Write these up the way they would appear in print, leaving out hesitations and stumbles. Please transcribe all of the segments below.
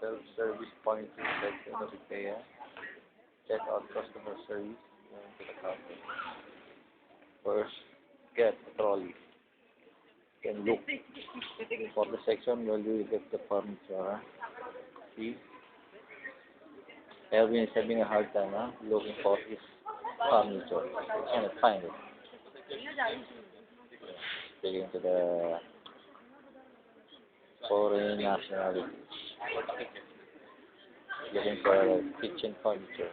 self-service point section of IKEA. Check out customer service. Going to the counter. First, get a trolley. You can look for the section where you get the furniture. See? Elvin is having a hard time looking for his furniture. He cannot find it. Speaking to the foreign nationality. Looking for a kitchen furniture.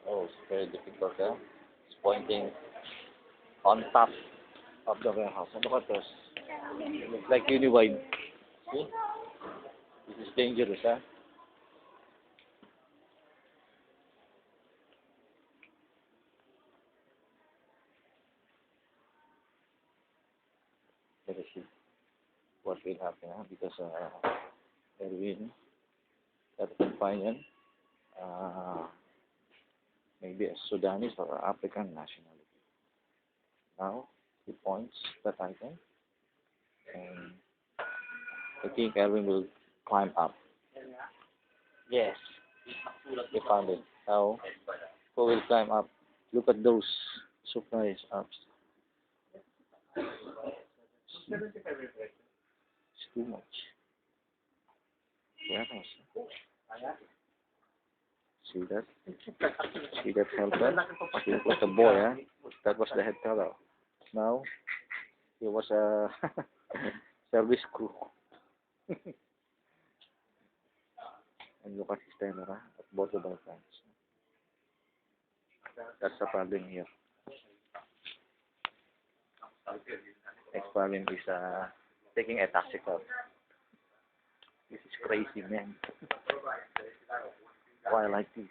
Oh, it's very difficult, huh? It's pointing on top of the warehouse. Look at this. It looks like Uniwide. See? This is dangerous, huh? Let us see what will happen, huh? Because Erwin got confined. Maybe a Sudanese or African nationality. Now he points that item, and I think Erwin will climb up. Yes, he found it. Now who will climb up? Look at those surprise ups. It's too much. Yeah, see that? See that helper? He was a boy, huh? That was the head fellow. Now, he was a service crew. And look at his timer, at both of our times. That's the problem here. Next problem is taking a taxi cab. This is crazy, man. Why like this?